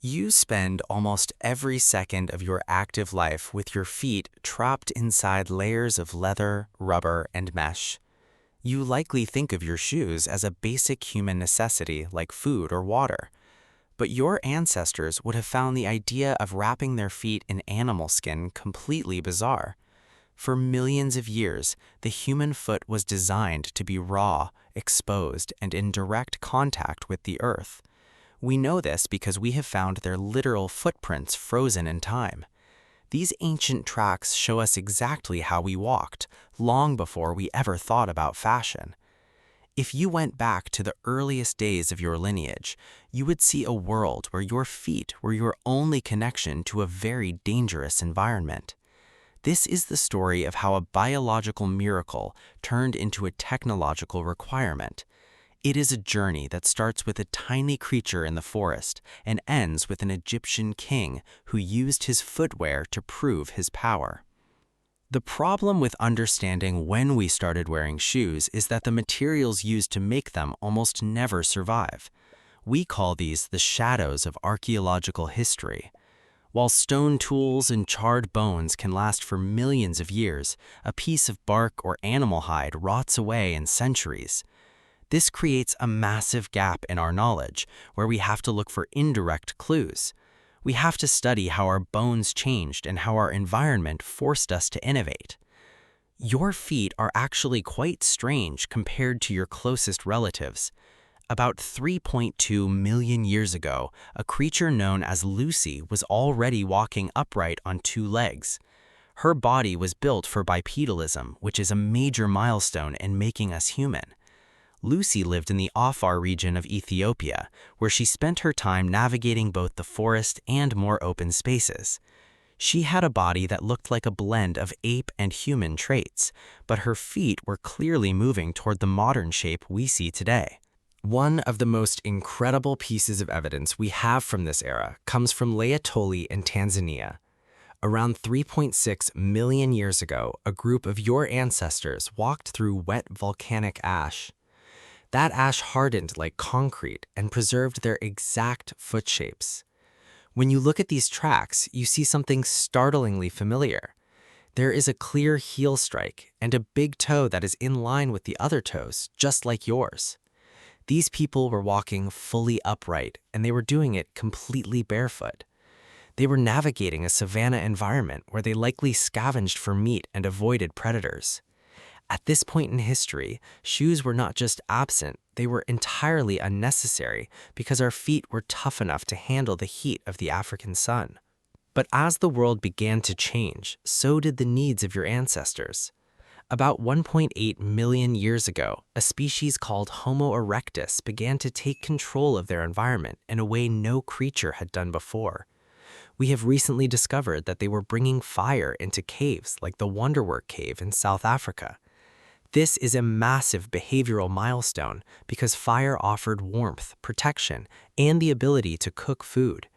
You spend almost every second of your active life with your feet trapped inside layers of leather, rubber, and mesh. You likely think of your shoes as a basic human necessity like food or water. But your ancestors would have found the idea of wrapping their feet in animal skin completely bizarre. For millions of years, the human foot was designed to be raw, exposed, and in direct contact with the earth. We know this because we have found their literal footprints frozen in time. These ancient tracks show us exactly how we walked, long before we ever thought about fashion. If you went back to the earliest days of your lineage, you would see a world where your feet were your only connection to a very dangerous environment. This is the story of how a biological miracle turned into a technological requirement. It is a journey that starts with a tiny creature in the forest and ends with an Egyptian king who used his footwear to prove his power. The problem with understanding when we started wearing shoes is that the materials used to make them almost never survive. We call these the shadows of archaeological history. While stone tools and charred bones can last for millions of years, a piece of bark or animal hide rots away in centuries. This creates a massive gap in our knowledge, where we have to look for indirect clues. We have to study how our bones changed and how our environment forced us to innovate. Your feet are actually quite strange compared to your closest relatives. About 3.2 million years ago, a creature known as Lucy was already walking upright on two legs. Her body was built for bipedalism, which is a major milestone in making us human. Lucy lived in the Afar region of Ethiopia, where she spent her time navigating both the forest and more open spaces. She had a body that looked like a blend of ape and human traits, but her feet were clearly moving toward the modern shape we see today. One of the most incredible pieces of evidence we have from this era comes from Laetoli in Tanzania. Around 3.6 million years ago, a group of your ancestors walked through wet volcanic ash. That ash hardened like concrete and preserved their exact foot shapes. When you look at these tracks, you see something startlingly familiar. There is a clear heel strike and a big toe that is in line with the other toes, just like yours. These people were walking fully upright, and they were doing it completely barefoot. They were navigating a savanna environment where they likely scavenged for meat and avoided predators. At this point in history, shoes were not just absent, they were entirely unnecessary because our feet were tough enough to handle the heat of the African sun. But as the world began to change, so did the needs of your ancestors. About 1.8 million years ago, a species called Homo erectus began to take control of their environment in a way no creature had done before. We have recently discovered that they were bringing fire into caves like the Wonderwork Cave in South Africa. This is a massive behavioral milestone because fire offered warmth, protection, and the ability to cook food.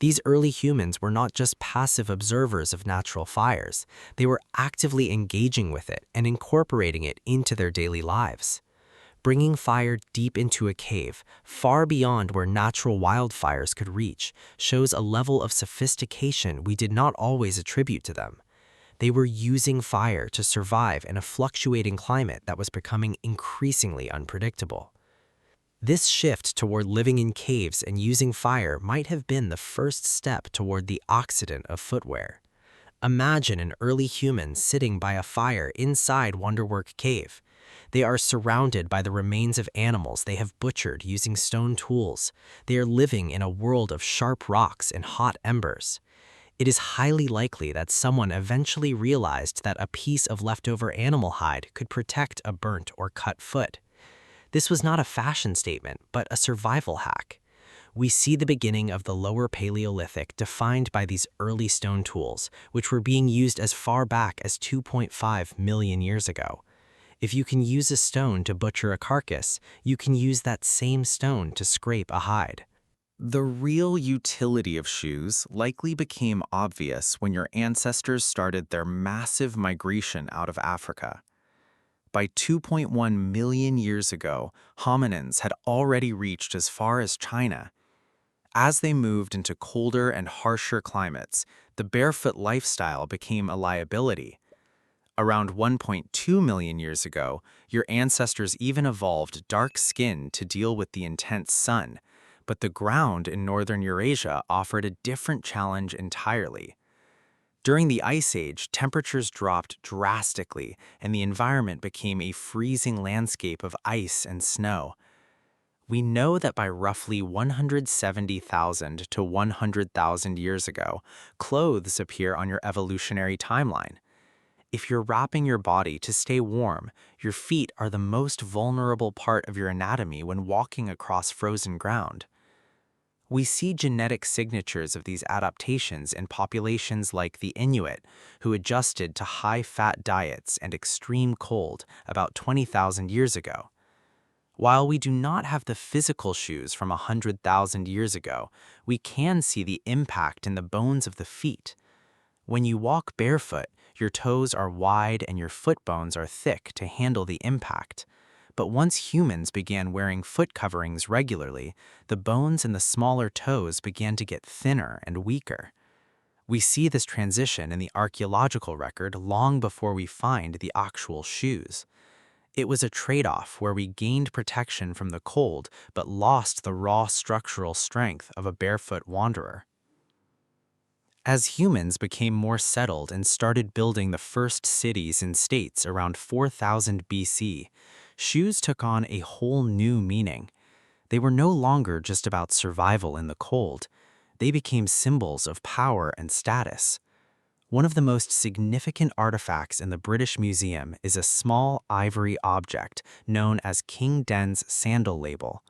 These early humans were not just passive observers of natural fires, they were actively engaging with it and incorporating it into their daily lives. Bringing fire deep into a cave, far beyond where natural wildfires could reach, shows a level of sophistication we did not always attribute to them. They were using fire to survive in a fluctuating climate that was becoming increasingly unpredictable. This shift toward living in caves and using fire might have been the first step toward the Occident of footwear. Imagine an early human sitting by a fire inside Wonderwork Cave. They are surrounded by the remains of animals they have butchered using stone tools. They are living in a world of sharp rocks and hot embers. It is highly likely that someone eventually realized that a piece of leftover animal hide could protect a burnt or cut foot. This was not a fashion statement, but a survival hack. We see the beginning of the Lower Paleolithic defined by these early stone tools, which were being used as far back as 2.5 million years ago. If you can use a stone to butcher a carcass, you can use that same stone to scrape a hide. The real utility of shoes likely became obvious when your ancestors started their massive migration out of Africa. By 2.1 million years ago, hominins had already reached as far as China. As they moved into colder and harsher climates, the barefoot lifestyle became a liability. Around 1.2 million years ago, your ancestors even evolved dark skin to deal with the intense sun, but the ground in northern Eurasia offered a different challenge entirely. During the Ice Age, temperatures dropped drastically, and the environment became a freezing landscape of ice and snow. We know that by roughly 170,000 to 100,000 years ago, clothes appear on your evolutionary timeline. If you're wrapping your body to stay warm, your feet are the most vulnerable part of your anatomy when walking across frozen ground. We see genetic signatures of these adaptations in populations like the Inuit, who adjusted to high-fat diets and extreme cold about 20,000 years ago. While we do not have the physical shoes from 100,000 years ago, we can see the impact in the bones of the feet. When you walk barefoot, your toes are wide and your foot bones are thick to handle the impact. But once humans began wearing foot coverings regularly, the bones in the smaller toes began to get thinner and weaker. We see this transition in the archaeological record long before we find the actual shoes. It was a trade-off where we gained protection from the cold but lost the raw structural strength of a barefoot wanderer. As humans became more settled and started building the first cities and states around 4000 BC, shoes took on a whole new meaning. They were no longer just about survival in the cold. They became symbols of power and status. One of the most significant artifacts in the British Museum is a small ivory object known as King Den's sandal label.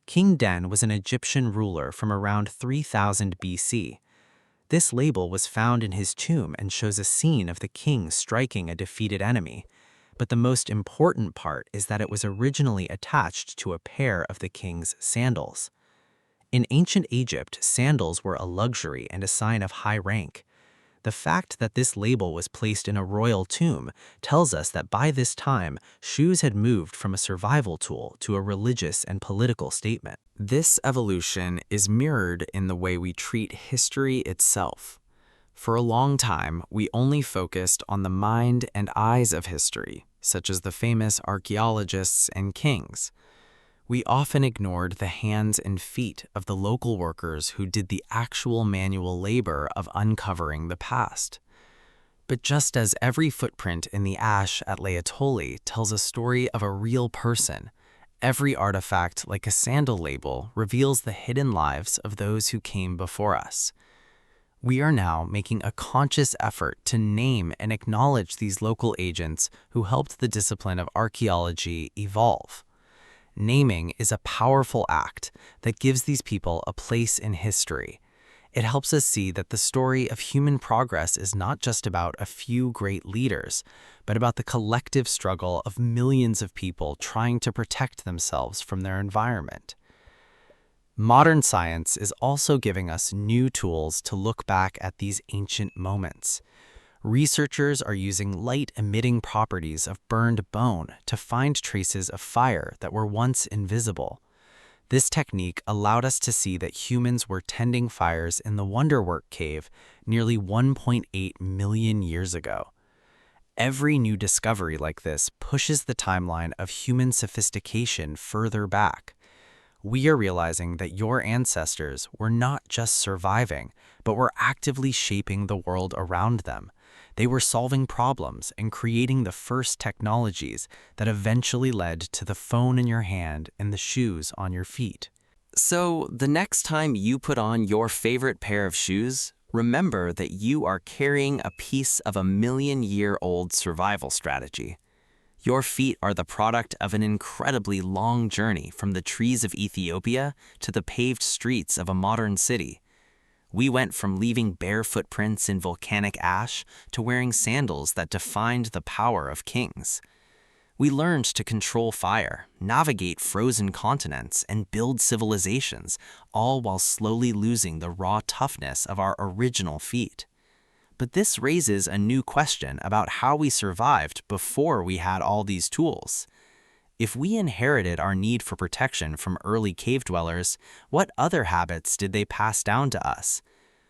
King Den was an Egyptian ruler from around 3000 BC. This label was found in his tomb and shows a scene of the king striking a defeated enemy. But the most important part is that it was originally attached to a pair of the king's sandals. In ancient Egypt, sandals were a luxury and a sign of high rank. The fact that this label was placed in a royal tomb tells us that by this time, shoes had moved from a survival tool to a religious and political statement. This evolution is mirrored in the way we treat history itself. For a long time, we only focused on the mind and eyes of history, such as the famous archaeologists and kings. We often ignored the hands and feet of the local workers who did the actual manual labor of uncovering the past. But just as every footprint in the ash at Laetoli tells a story of a real person, every artifact, like a sandal label, reveals the hidden lives of those who came before us. We are now making a conscious effort to name and acknowledge these local agents who helped the discipline of archaeology evolve. Naming is a powerful act that gives these people a place in history. It helps us see that the story of human progress is not just about a few great leaders, but about the collective struggle of millions of people trying to protect themselves from their environment. Modern science is also giving us new tools to look back at these ancient moments. Researchers are using light-emitting properties of burned bone to find traces of fire that were once invisible. This technique allowed us to see that humans were tending fires in the Wonderwork Cave nearly 1.8 million years ago. Every new discovery like this pushes the timeline of human sophistication further back. We are realizing that your ancestors were not just surviving, but were actively shaping the world around them. They were solving problems and creating the first technologies that eventually led to the phone in your hand and the shoes on your feet. So, the next time you put on your favorite pair of shoes, remember that you are carrying a piece of a million-year-old survival strategy. Your feet are the product of an incredibly long journey from the trees of Ethiopia to the paved streets of a modern city. We went from leaving bare footprints in volcanic ash to wearing sandals that defined the power of kings. We learned to control fire, navigate frozen continents, and build civilizations, all while slowly losing the raw toughness of our original feet. But this raises a new question about how we survived before we had all these tools. If we inherited our need for protection from early cave dwellers, what other habits did they pass down to us?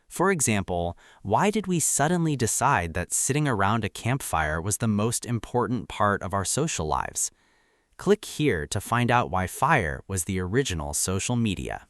For example, why did we suddenly decide that sitting around a campfire was the most important part of our social lives? Click here to find out why fire was the original social media.